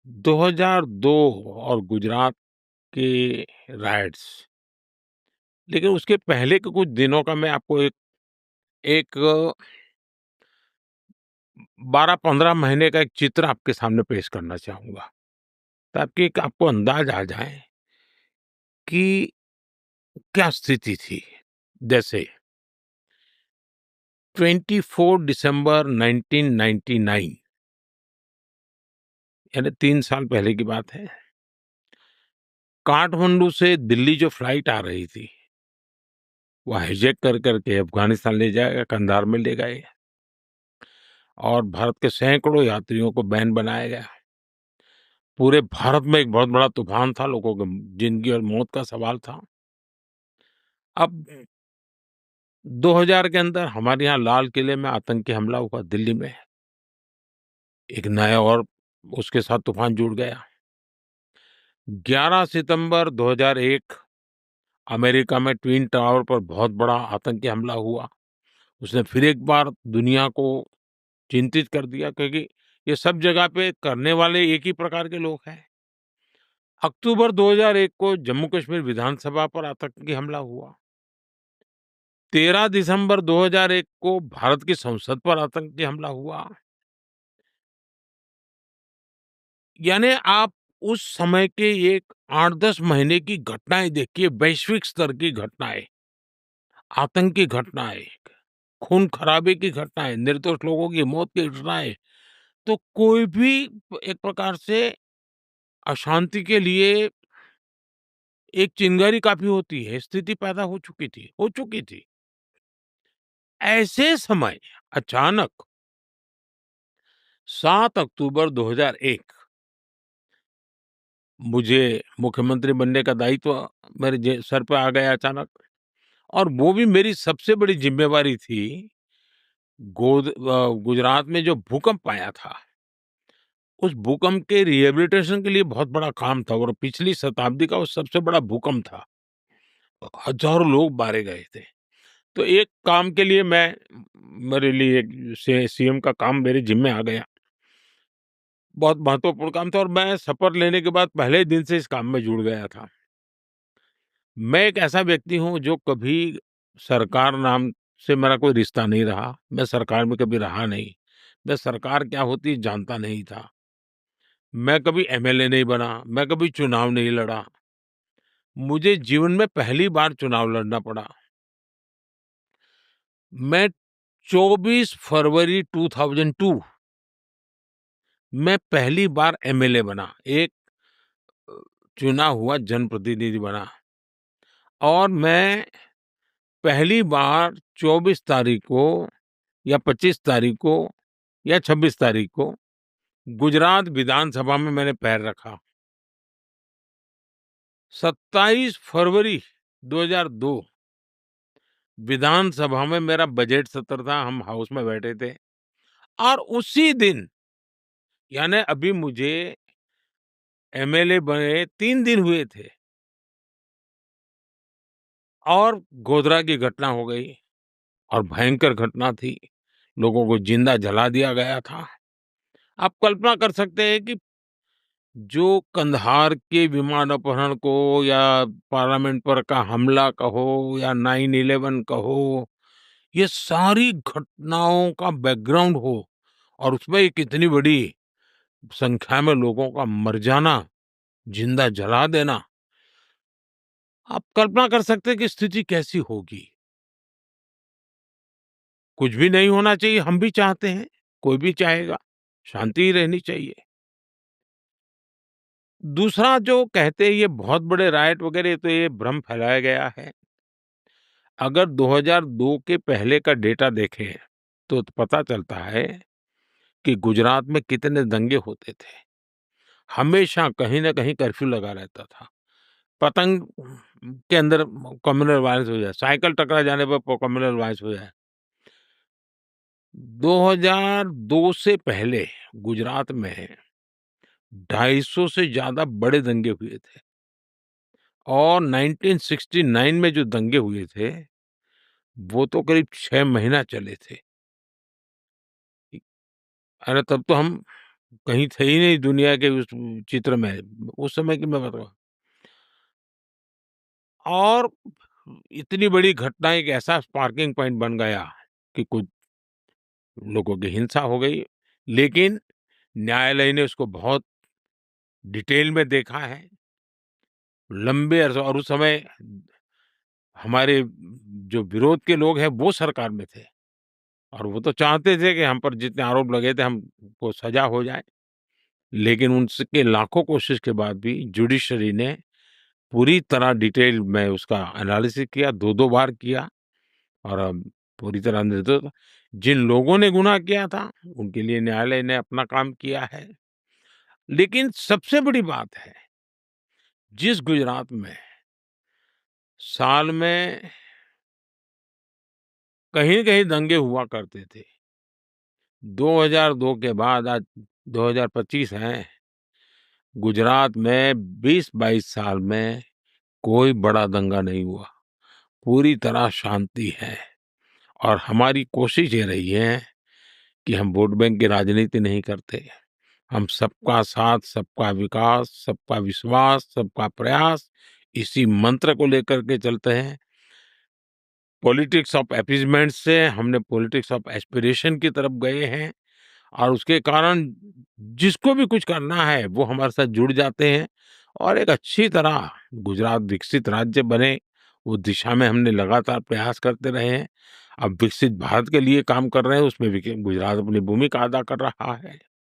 2002 और गुजरात के राइट्स, लेकिन उसके पहले के कुछ दिनों का मैं आपको एक एक 12-15 महीने का एक चित्र आपके सामने पेश करना चाहूँगा, ताकि एक आपको अंदाज़ आ जाए कि क्या स्थिति थी। जैसे 24 दिसंबर 1999, यानी 3 साल पहले की बात है। काठमांडू से दिल्ली जो फ्लाइट आ रही थी, वो हाईजैक कर के अफ़गानिस्तान ले जाया, कंधार में ले गए और भारत के सैकड़ों यात्रियों को बैन बनाया गया। पूरे भारत में एक बहुत बड़ा तूफ़ान था, लोगों की ज़िंदगी और मौत का सवाल था। अब 2000 के अंदर हमारे यहाँ लाल किले में आतंकी हमला हुआ दिल्ली में। एक नया और उसके साथ तूफ़ान जुड़ गया। 11 सितंबर 2001 अमेरिका में ट्विन टावर पर बहुत बड़ा आतंकी हमला हुआ। उसने फिर एक बार दुनिया को चिंतित कर दिया, क्योंकि ये सब जगह पे करने वाले एक ही प्रकार के लोग हैं। अक्टूबर 2001 को जम्मू कश्मीर विधानसभा पर आतंकी हमला हुआ। 13 दिसंबर 2001 को भारत की संसद पर आतंकी हमला हुआ। यानी आप उस समय के एक 8-10 महीने की घटनाएँ देखिए, वैश्विक स्तर की घटनाएँ, आतंकी घटनाएँ, खून-खराबे की घटनाएँ, निर्दोष लोगों की मौत की घटनाएँ, तो कोई भी एक प्रकार से अशांति के लिए एक चिंगारी काफ़ी होती है, स्थिति पैदा हो चुकी थी। ऐसे समय अचानक 7 अक्टूबर 2001 मुझे मुख्यमंत्री बनने का दायित्व मेरे सर पे आ गया अचानक, और वो भी मेरी सबसे बड़ी ज़िम्मेवारी थी। गुजरात में जो भूकंप आया था, उस भूकंप के रिहैबिलिटेशन के लिए बहुत बड़ा काम था, और पिछली शताब्दी का वो सबसे बड़ा भूकंप था। हज़ारों लोग मारे गए थे। तो एक काम के लिए मेरे लिए सीएम का काम मेरे ज़िम्मे आ गया। बहुत महत्वपूर्ण काम था, और मैं शपथ लेने के बाद पहले दिन से इस काम में जुड़ गया था। मैं एक ऐसा व्यक्ति हूँ जो कभी सरकार नाम से मेरा कोई रिश्ता नहीं रहा। मैं सरकार में कभी रहा नहीं। मैं सरकार क्या होती है जानता नहीं था। मैं कभी एमएलए नहीं बना, मैं कभी चुनाव नहीं लड़ा। मुझे जीवन में पहली बार चुनाव लड़ना पड़ा। मैं 24 फरवरी 2002 मैं पहली बार एमएलए बना, एक अ, चुना हुआ जनप्रतिनिधि बना, और मैं पहली बार 24 तारीख को या 25 तारीख को या 26 तारीख को गुजरात विधानसभा में मैंने पैर रखा। 27 फरवरी 2002 विधानसभा में मेरा बजट सत्र था, हम हाउस में बैठे थे, और उसी दिन, यानी अभी मुझे एमएलए बने 3 दिन हुए थे, और गोधरा की घटना हो गई, और भयंकर घटना थी। लोगों को जिंदा जला दिया गया था। आप कल्पना कर सकते हैं कि जो कंधार के विमान अपहरण को, या पार्लियामेंट पर का हमला कहो, या 9/11 कहो, ये सारी घटनाओं का बैकग्राउंड हो, और उसमें एक इतनी बड़ी संख्या में लोगों का मर जाना, जिंदा जला देना, आप कल्पना कर सकते हैं कि स्थिति कैसी होगी। कुछ भी नहीं होना चाहिए, हम भी चाहते हैं, कोई भी चाहेगा, शांति ही रहनी चाहिए। दूसरा जो कहते हैं ये बहुत बड़े रायट वगैरह, ये तो ये भ्रम फैलाया गया है। अगर 2002 के पहले का डेटा देखें, तो पता चलता है कि गुजरात में कितने दंगे होते थे। हमेशा कहीं न कहीं कर्फ्यू लगा रहता था। पतंग के अंदर कम्युनल वायलेंस हो जाए, साइकिल टकरा जाने पर कम्युनल वायलेंस हो जाए। 2002 से पहले गुजरात में 250 से ज़्यादा बड़े दंगे हुए थे, और 1969 में जो दंगे हुए थे, वो तो करीब 6 महीना चले थे। अरे तब तो हम कहीं थे ही नहीं दुनिया के उस चित्र में, उस समय की मैं बताऊँ। और इतनी बड़ी घटना एक ऐसा स्पार्किंग पॉइंट बन गया कि कुछ लोगों की हिंसा हो गई, लेकिन न्यायालय ने उसको बहुत डिटेल में देखा है, लंबे अरसे। और उस समय हमारे जो विरोध के लोग हैं वो सरकार में थे और वो तो चाहते थे कि हम पर जितने आरोप लगे थे हमको सजा हो जाए। लेकिन उनके लाखों कोशिश के बाद भी जुडिशरी ने पूरी तरह डिटेल में उसका एनालिसिस किया, 2-2 बार किया और पूरी तरह निर्दोष। जिन लोगों ने गुनाह किया था, उनके लिए न्यायालय ने अपना काम किया है। लेकिन सबसे बड़ी बात है, जिस गुजरात में साल में कहीं-कहीं दंगे हुआ करते थे, 2002 के बाद आज 2025 है, गुजरात में 20-22 साल में कोई बड़ा दंगा नहीं हुआ, पूरी तरह शांति है। और हमारी कोशिश ये रही है कि हम वोट बैंक की राजनीति नहीं करते। हम सबका साथ, सबका विकास, सबका विश्वास, सबका प्रयास, इसी मंत्र को लेकर के चलते हैं। पॉलिटिक्स ऑफ अपीसमेंट से हमने पॉलिटिक्स ऑफ एस्पिरेशन की तरफ गए हैं और उसके कारण जिसको भी कुछ करना है, वो हमारे साथ जुड़ जाते हैं और एक अच्छी तरह गुजरात विकसित राज्य बने, उस दिशा में हमने लगातार प्रयास करते रहे हैं। अब विकसित भारत के लिए काम कर रहे हैं, उसमें भी गुजरात अपनी भूमिका अदा कर रहा है।